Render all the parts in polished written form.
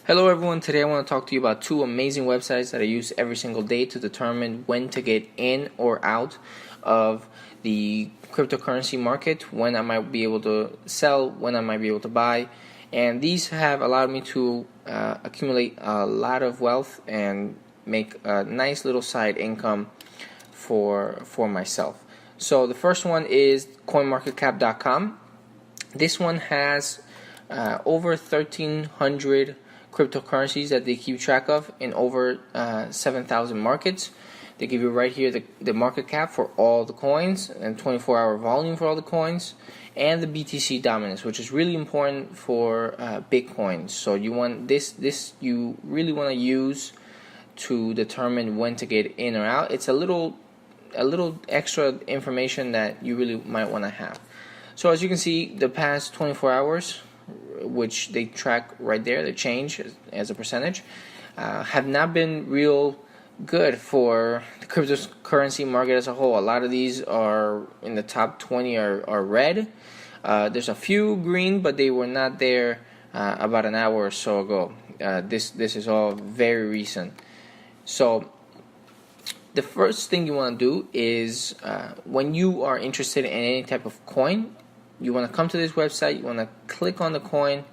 Hello everyone, today I want to talk to you about two amazing websites that I use every single day to determine when to get in or out of the cryptocurrency market, when I might be able to sell, when I might be able to buy. And these have allowed me to accumulate a lot of wealth and make a nice little side income for myself. So the first one is coinmarketcap.com. This one has over 1,300 cryptocurrencies that they keep track of in over 7,000 markets. They give you right here the market cap for all the coins and 24-hour volume for all the coins, and the BTC dominance, which is really important for Bitcoin. So you want this you really want to use to determine when to get in or out. It's a little extra information that you really might want to have. So as you can see, the past 24 hours, which they track right there, the change as a percentage, have not been real good for the cryptocurrency market as a whole. A lot of these are in the top 20 are red. There's a few green, but they were not there about an hour or so ago. This is all very recent. So the first thing you want to do is when you are interested in any type of coin, you want to come to this website, you want to click on the coin,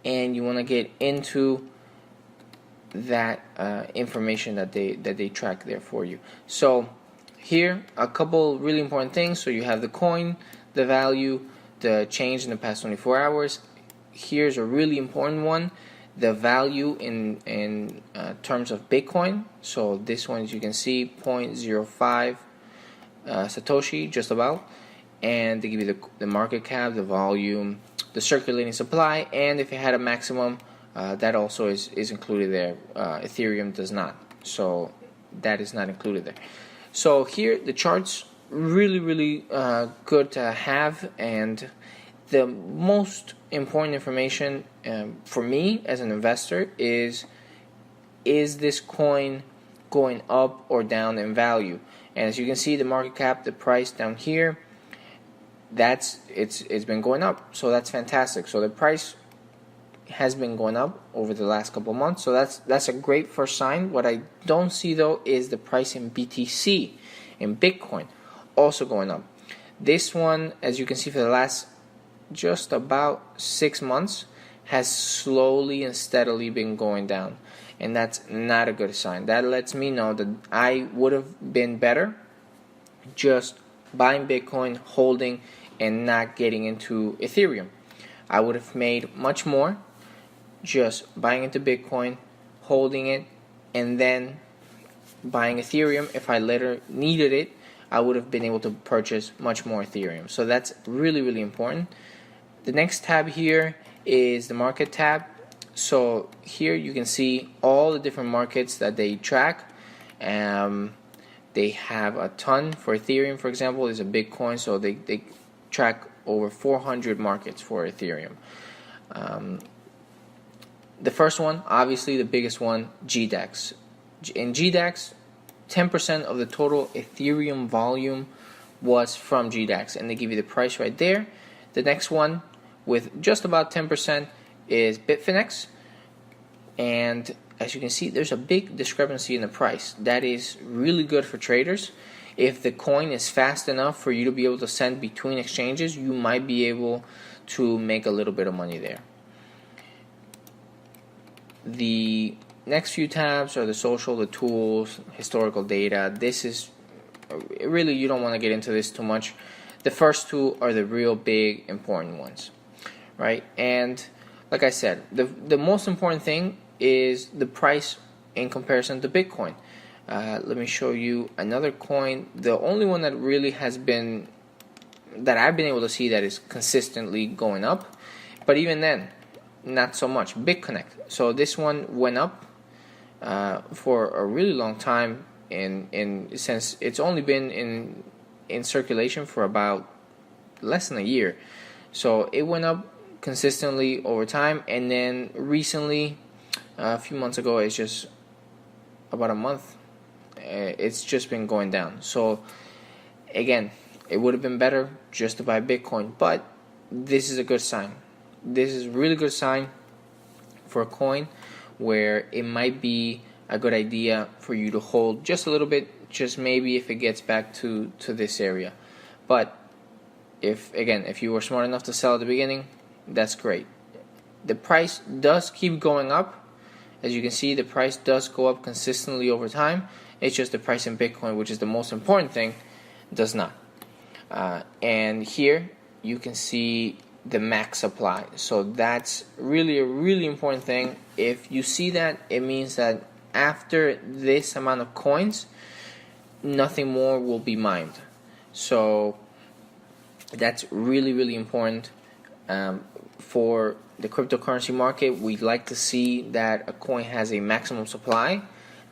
and you want to get into that information that they track there for you. So here, a couple really important things. So you have the coin, the value, the change in the past 24 hours. Here's a really important one, the value in terms of Bitcoin. So this one, as you can see, 0.05 Satoshi, just about. And they give you the market cap, the volume, the circulating supply, and if it had a maximum, that also is included there. Ethereum does not, so that is not included there. So here, the charts really good to have, and the most important information for me as an investor is this coin going up or down in value? And as you can see, the market cap, the price down here, it's been going up, so that's fantastic. So the price has been going up over the last couple of months, so that's a great first sign. What I don't see though is the price in BTC, in Bitcoin, also going up. This one, as you can see, for the last just about 6 months, has slowly and steadily been going down, and that's not a good sign. That lets me know that I would have been better just buying Bitcoin, holding, and not getting into Ethereum. I would have made much more just buying into Bitcoin, holding it, and then buying Ethereum. If I later needed it, I would have been able to purchase much more Ethereum. So that's really important. The next tab here is the market tab. So here you can see all the different markets that they track. They have a ton for Ethereum, for example, is a big coin, so they track over 400 markets for Ethereum. The first one, obviously the biggest one, GDAX. In GDAX, 10% of the total Ethereum volume was from GDAX, and they give you the price right there. The next one, with just about 10%, is Bitfinex, and as you can see, there's a big discrepancy in the price. That is really good for traders. If the coin is fast enough for you to be able to send between exchanges, you might be able to make a little bit of money there. The next few tabs are the social, the tools, historical data. This is really, you don't want to get into this too much. The first two are the real big important ones, right? And like I said, the most important thing is the price in comparison to Bitcoin. Let me show you another coin. The only one that really has been, that I've been able to see that is consistently going up, but even then, not so much, BitConnect. So this one went up for a really long time, since it's only been in circulation for about less than a year. So it went up consistently over time, and then recently, a few months ago, it's just about a month, it's just been going down. So again, it would have been better just to buy Bitcoin, but this is a good sign. This is a really good sign for a coin where it might be a good idea for you to hold just a little bit, just maybe if it gets back to this area. But if you were smart enough to sell at the beginning, that's great. The price does keep going up. As you can see, the price does go up consistently over time. It's just the price in Bitcoin, which is the most important thing, does not. And here you can see the max supply. So that's really a really important thing. If you see that, it means that after this amount of coins, nothing more will be mined. So that's really, really important for the cryptocurrency market. We'd like to see that a coin has a maximum supply.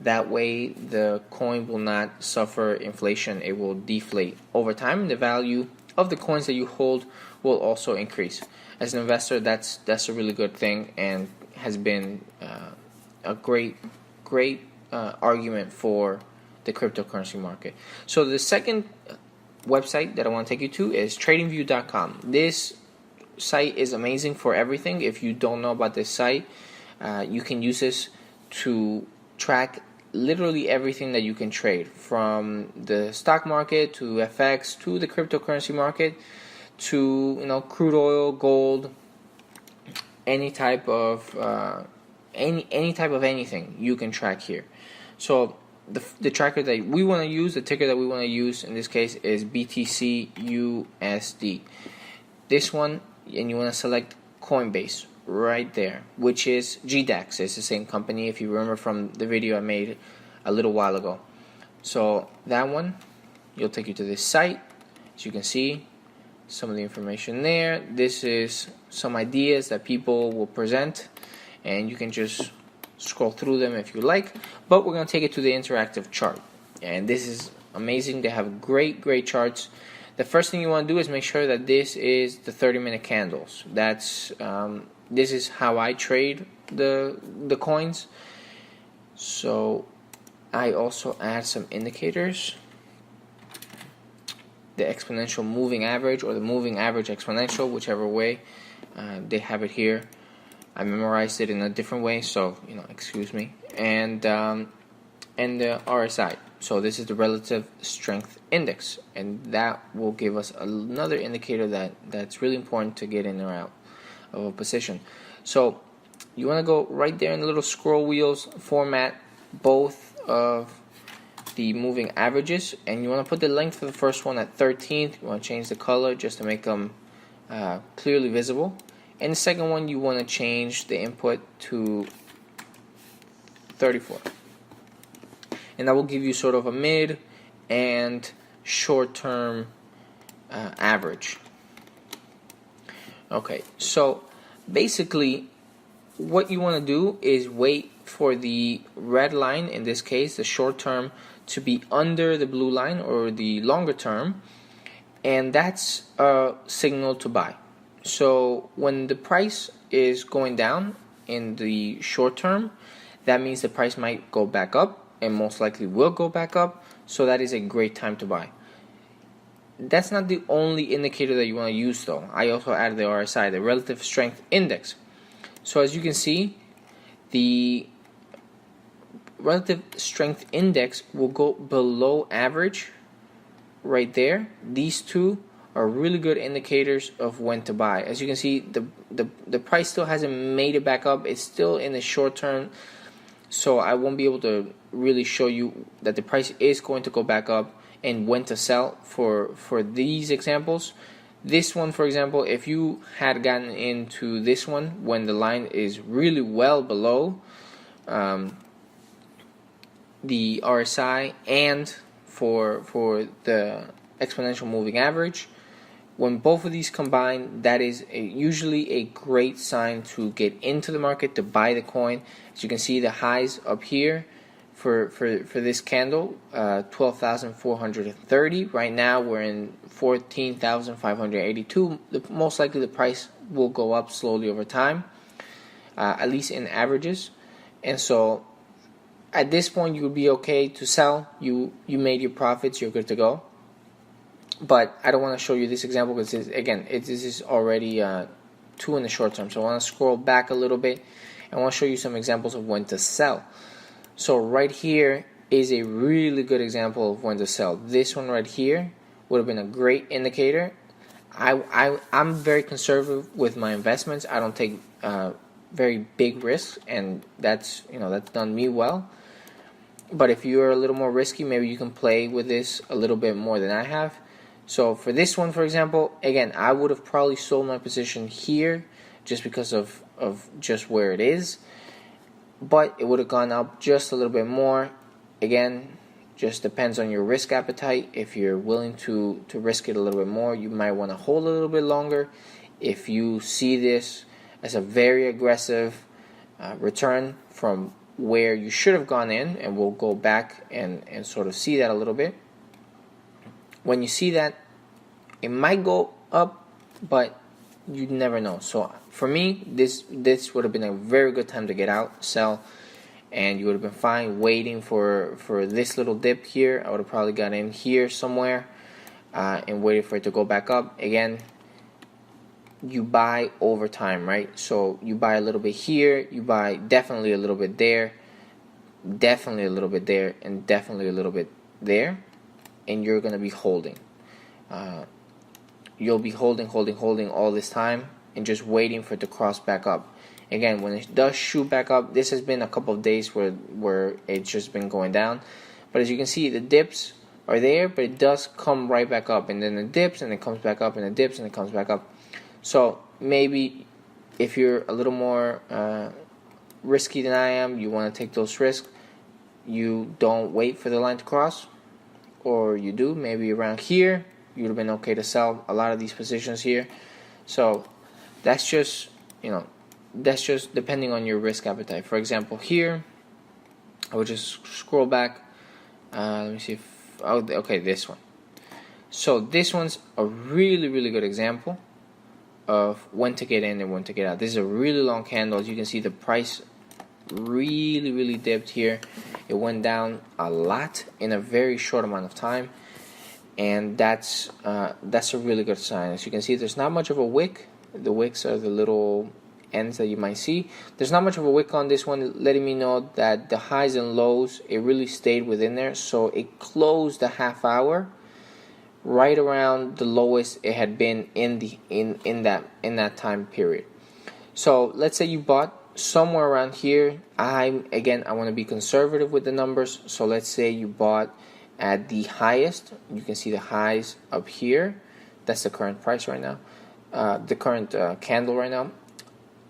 That way the coin will not suffer inflation. It will deflate over time, and the value of the coins that you hold will also increase. As an investor, that's a really good thing, and has been a great argument for the cryptocurrency market. So the second website that I want to take you to is TradingView.com. This site is amazing for everything. If you don't know about this site, you can use this to track literally everything that you can trade, from the stock market to FX to the cryptocurrency market to crude oil, gold, any type of any type of anything you can track here. So the tracker that we want to use, the ticker that we want to use in this case is BTCUSD. This one, and you want to select Coinbase right there, which is GDAX. It's the same company, if you remember from the video I made a little while ago. So that one, you'll take you to this site. As you can see, some of the information there. This is some ideas that people will present, and you can just scroll through them if you like. But we're going to take it to the interactive chart, and this is amazing. They have great charts. The first thing you want to do is make sure that this is the 30-minute candles. That's this is how I trade the coins. So I also add some indicators. The exponential moving average, or the moving average exponential, whichever way they have it here. I memorized it in a different way, so excuse me. And the RSI. So this is the relative strength index, and that will give us another indicator that's really important to get in or out of a position. So you want to go right there in the little scroll wheels, format both of the moving averages, and you want to put the length of the first one at 13th. You want to change the color just to make them clearly visible. And the second one, you want to change the input to 34. And that will give you sort of a mid and short-term average. Okay, so basically what you want to do is wait for the red line, in this case the short term, to be under the blue line, or the longer term, and that's a signal to buy. So when the price is going down in the short term, that means the price might go back up, and most likely will go back up, so that is a great time to buy. That's not the only indicator that you want to use though. I also added the RSI, the relative strength index. So as you can see, the relative strength index will go below average right there. These two are really good indicators of when to buy. As you can see, the price still hasn't made it back up. It's still in the short term, so I won't be able to really show you that the price is going to go back up and when to sell for these examples. This one, for example, if you had gotten into this one when the line is really well below the RSI and for the exponential moving average, when both of these combine, that is usually a great sign to get into the market, to buy the coin. As you can see, the highs up here for this candle, 12,430. Right now we're in 14,582. Most likely the price will go up slowly over time, at least in averages. And so at this point you would be okay to sell. You made your profits, you're good to go. But I don't want to show you this example because this is already 2 in the short term. So I want to scroll back a little bit I want to show you some examples of when to sell. So right here is a really good example of when to sell. This one right here would have been a great indicator. I'm very conservative with my investments. I don't take very big risks, and that's done me well. But if you're a little more risky, maybe you can play with this a little bit more than I have. So for this one, for example, again, I would have probably sold my position here just because of just where it is. But it would have gone up just a little bit more. Again, just depends on your risk appetite. If you're willing to risk it a little bit more, you might want to hold a little bit longer. If you see this as a very aggressive return from where you should have gone in, and we'll go back and sort of see that a little bit. When you see that, it might go up, but you never know. So for me, this would have been a very good time to get out, sell, and you would have been fine waiting for this little dip here. I would have probably got in here somewhere and waited for it to go back up. Again, you buy over time, right? So you buy a little bit here, you buy definitely a little bit there, definitely a little bit there, and definitely a little bit there, and you're going to be holding. You'll be holding all this time and just waiting for it to cross back up. Again, when it does shoot back up, this has been a couple of days where it's just been going down. But as you can see, the dips are there, but it does come right back up. And then it dips, and it comes back up, and it dips, and it comes back up. So maybe if you're a little more risky than I am, you want to take those risks, you don't wait for the line to cross. Or you do, maybe around here, you would have been okay to sell a lot of these positions here. So that's just depending on your risk appetite. For example, here, I would just scroll back. Let me see if, okay, this one. So this one's a really, really good example of when to get in and when to get out. This is a really long candle. As you can see, the price really, really dipped here. It went down a lot in a very short amount of time, and that's a really good sign. As you can see, there's not much of a wick. The wicks are the little ends that you might see. There's not much of a wick on this one, letting me know that the highs and lows, it really stayed within there. So it closed the half hour right around the lowest it had been in that time period. So let's say you bought somewhere around here. I want to be conservative with the numbers. So let's say you bought at the highest. You can see the highs up here. That's the current price right now, the current candle right now.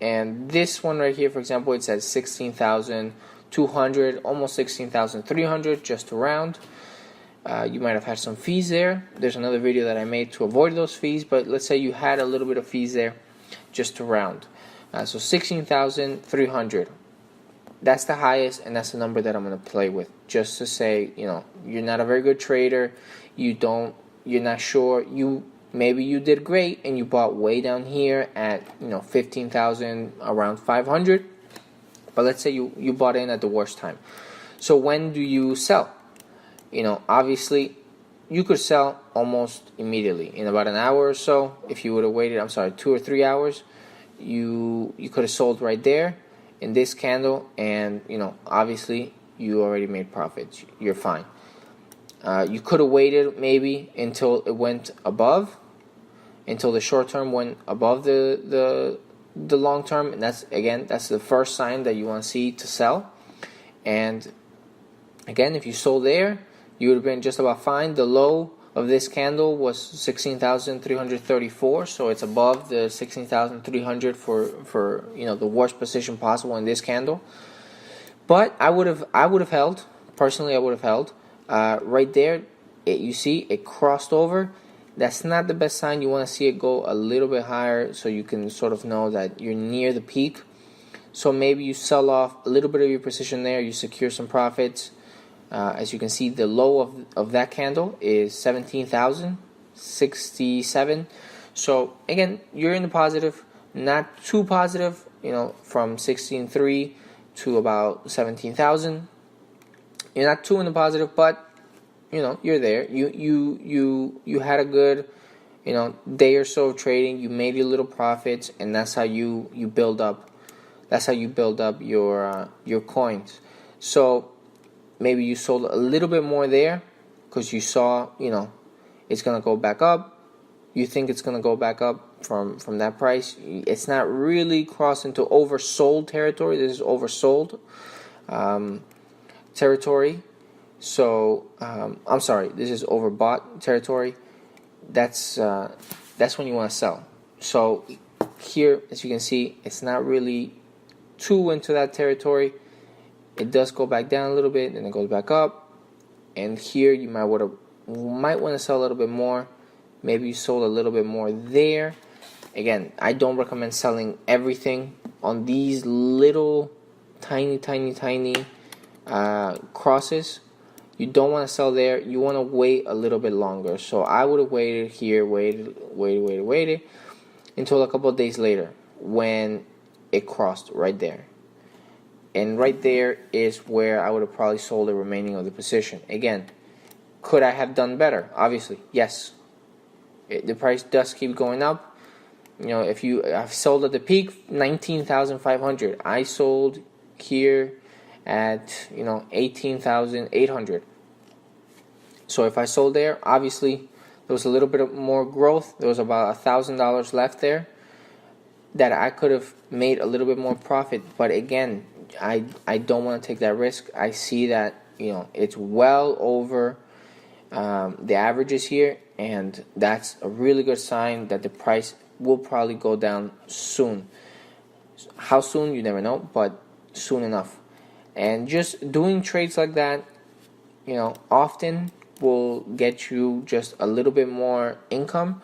And this one right here, for example, it's at 16,200, almost 16,300, just to round. You might have had some fees there. There's another video that I made to avoid those fees, but let's say you had a little bit of fees there, just to round. So 16,300. That's the highest, and that's the number that I'm going to play with, just to say, you're not a very good trader. You're not sure. Maybe you did great and you bought way down here at 15,000, around 500. But let's say you bought in at the worst time. So when do you sell? Obviously you could sell almost immediately in about an hour or so. If you would have waited, 2 or 3 hours, you could have sold right there in this candle, and obviously you already made profits. You're fine. You could have waited maybe until it went above, until the short term went above the long term, and that's the first sign that you want to see to sell. And again, if you sold there, you would have been just about fine. The low of this candle was 16,334, so it's above the 16,300 for the worst position possible in this candle. But I would have held. Personally, I would have held. Right there, you see it crossed over. That's not the best sign. You want to see it go a little bit higher so you can sort of know that you're near the peak. So maybe you sell off a little bit of your position there. You secure some profits. As you can see, the low of that candle is 17,067. So again, you're in the positive, not too positive. From 16.3 to about 17,000. You're not too in the positive, but you're there. You had a good day or so of trading. You made your little profits, and that's how you build up That's how you build up your coins. So maybe you sold a little bit more there because you saw, it's gonna go back up. You think it's gonna go back up from that price. It's not really crossed into oversold territory. This is oversold territory. So I'm sorry, this is overbought territory. That's when you want to sell. So here, as you can see, it's not really too into that territory. It does go back down a little bit, and it goes back up. And here you might want to sell a little bit more. Maybe you sold a little bit more there. Again, I don't recommend selling everything on these little tiny crosses. You don't want to sell there. You want to wait a little bit longer. So I would have waited here, waited until a couple of days later when it crossed right there. And right there is where I would have probably sold the remaining of the position. Again, could I have done better? Obviously, yes. The price does keep going up. If I've sold at the peak 19,500. I sold here at 18,800. So if I sold there, obviously there was a little bit of more growth. There was about $1,000 left there that I could have made a little bit more profit. But again, I don't want to take that risk. I see that it's well over the averages here, and that's a really good sign that the price will probably go down soon. How soon, you never know, but soon enough. And just doing trades like that, often will get you just a little bit more income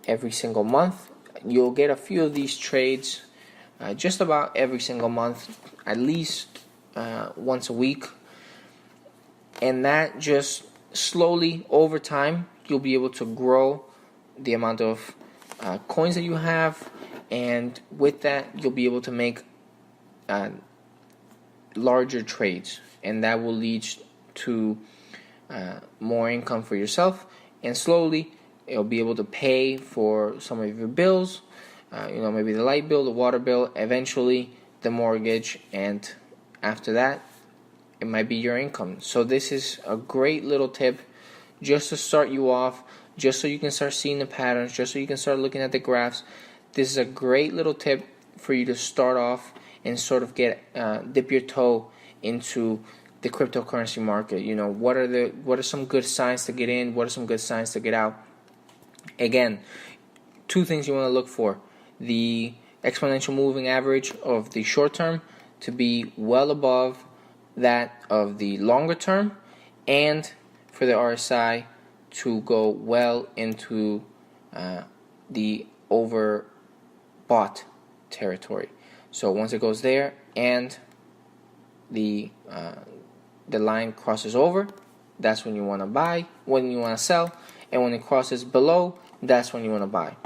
every single month. You'll get a few of these trades just about every single month, at least once a week. And that just slowly over time, you'll be able to grow the amount of coins that you have, and with that, you'll be able to make larger trades, and that will lead to more income for yourself, and slowly you'll be able to pay for some of your bills, maybe the light bill, the water bill, eventually the mortgage, and after that it might be your income. So this is a great little tip just to start you off, just so you can start seeing the patterns, just so you can start looking at the graphs. This is a great little tip for you to start off and sort of dip your toe into the cryptocurrency market. What are some good signs to get in? What are some good signs to get out? Again, two things you want to look for: the exponential moving average of the short term to be well above that of the longer term, and for the RSI to go well into the overbought territory. So once it goes there and the line crosses over, that's when you want to buy, when you want to sell, and when it crosses below, that's when you want to buy.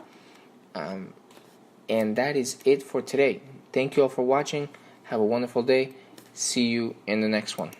And that is it for today. Thank you all for watching. Have a wonderful day. See you in the next one.